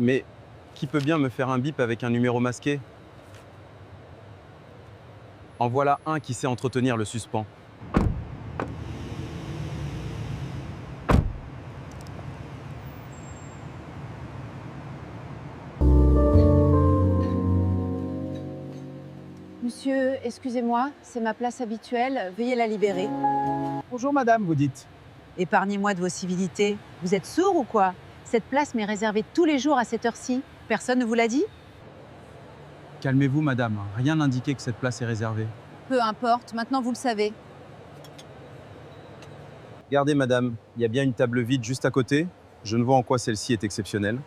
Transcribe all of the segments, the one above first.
Mais qui peut bien me faire un bip avec un numéro masqué? En voilà un qui sait entretenir le suspens. Monsieur, excusez-moi, c'est ma place habituelle. Veuillez la libérer. Bonjour madame, vous dites. Épargnez-moi de vos civilités. Vous êtes sourd ou quoi? Cette place m'est réservée tous les jours à cette heure-ci. Personne ne vous l'a dit? Calmez-vous, madame. Rien n'indiquait que cette place est réservée. Peu importe, maintenant vous le savez. Regardez, madame, il y a bien une table vide juste à côté. Je ne vois en quoi celle-ci est exceptionnelle.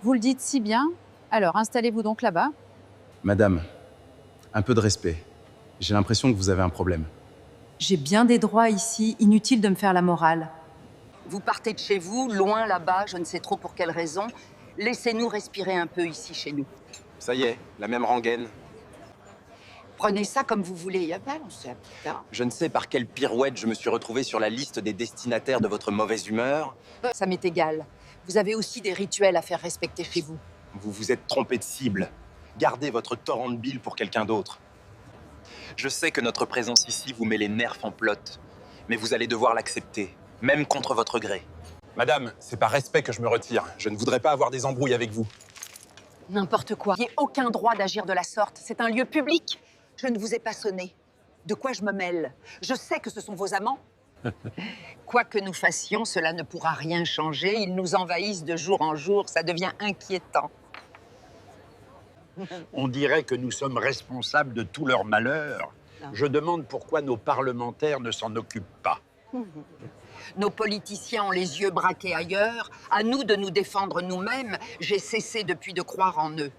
Vous le dites si bien. Alors, installez-vous donc là-bas. Madame, un peu de respect. J'ai l'impression que vous avez un problème. J'ai bien des droits ici, inutile de me faire la morale. Vous partez de chez vous, loin là-bas, je ne sais trop pour quelle raison. Laissez-nous respirer un peu ici chez nous. Ça y est, la même rengaine. Prenez ça comme vous voulez. Je ne sais par quelle pirouette je me suis retrouvé sur la liste des destinataires de votre mauvaise humeur. Ça m'est égal. Vous avez aussi des rituels à faire respecter chez vous. Vous vous êtes trompé de cible. Gardez votre torrent de bile pour quelqu'un d'autre. Je sais que notre présence ici vous met les nerfs en plâtre, mais vous allez devoir l'accepter, même contre votre gré. Madame, c'est par respect que je me retire. Je ne voudrais pas avoir des embrouilles avec vous. N'importe quoi. Vous n'avez aucun droit d'agir de la sorte. C'est un lieu public. Je ne vous ai pas sonné. De quoi je me mêle? Je sais que ce sont vos amants. Quoi que nous fassions, cela ne pourra rien changer. Ils nous envahissent de jour en jour. Ça devient inquiétant. On dirait que nous sommes responsables de tout leur malheur. Je demande pourquoi nos parlementaires ne s'en occupent pas. Nos politiciens ont les yeux braqués ailleurs. À nous de nous défendre nous-mêmes. J'ai cessé depuis de croire en eux.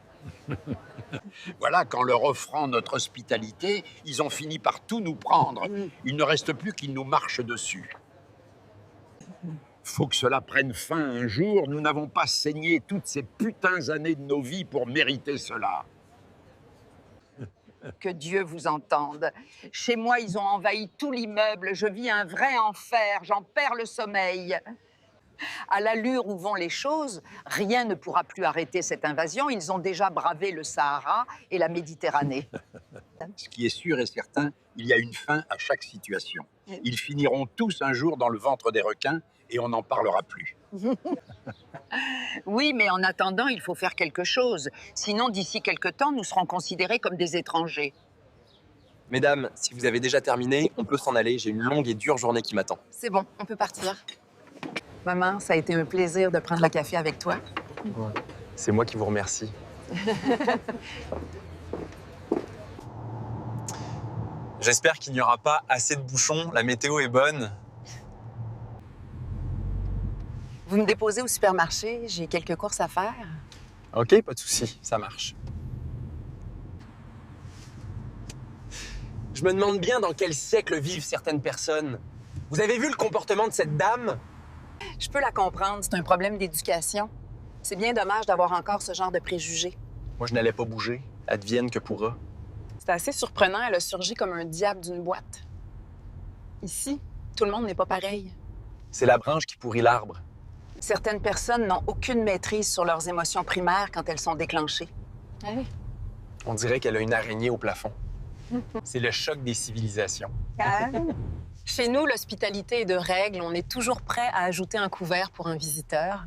Voilà, qu'en leur offrant notre hospitalité, ils ont fini par tout nous prendre. Il ne reste plus qu'ils nous marchent dessus. Faut que cela prenne fin un jour. Nous n'avons pas saigné toutes ces putains années de nos vies pour mériter cela. Que Dieu vous entende. Chez moi, ils ont envahi tout l'immeuble. Je vis un vrai enfer. J'en perds le sommeil. À l'allure où vont les choses, rien ne pourra plus arrêter cette invasion. Ils ont déjà bravé le Sahara et la Méditerranée. Ce qui est sûr et certain, il y a une fin à chaque situation. Ils finiront tous un jour dans le ventre des requins et on n'en parlera plus. Oui, mais en attendant, il faut faire quelque chose. Sinon, d'ici quelque temps, nous serons considérés comme des étrangers. Mesdames, si vous avez déjà terminé, on peut s'en aller. J'ai une longue et dure journée qui m'attend. C'est bon, on peut partir. Maman, ça a été un plaisir de prendre le café avec toi. C'est moi qui vous remercie. J'espère qu'il n'y aura pas assez de bouchons. La météo est bonne. Vous me déposez au supermarché, j'ai quelques courses à faire. Ok, pas de souci, ça marche. Je me demande bien dans quel siècle vivent certaines personnes. Vous avez vu le comportement de cette dame? Je peux la comprendre, c'est un problème d'éducation. C'est bien dommage d'avoir encore ce genre de préjugés. Moi, je n'allais pas bouger. Advienne que pourra. C'est assez surprenant, elle a surgi comme un diable d'une boîte. Ici, tout le monde n'est pas pareil. C'est la branche qui pourrit l'arbre. Certaines personnes n'ont aucune maîtrise sur leurs émotions primaires quand elles sont déclenchées. Ah oui. On dirait qu'elle a une araignée au plafond. C'est le choc des civilisations. Chez nous, l'hospitalité est de règle. On est toujours prêt à ajouter un couvert pour un visiteur.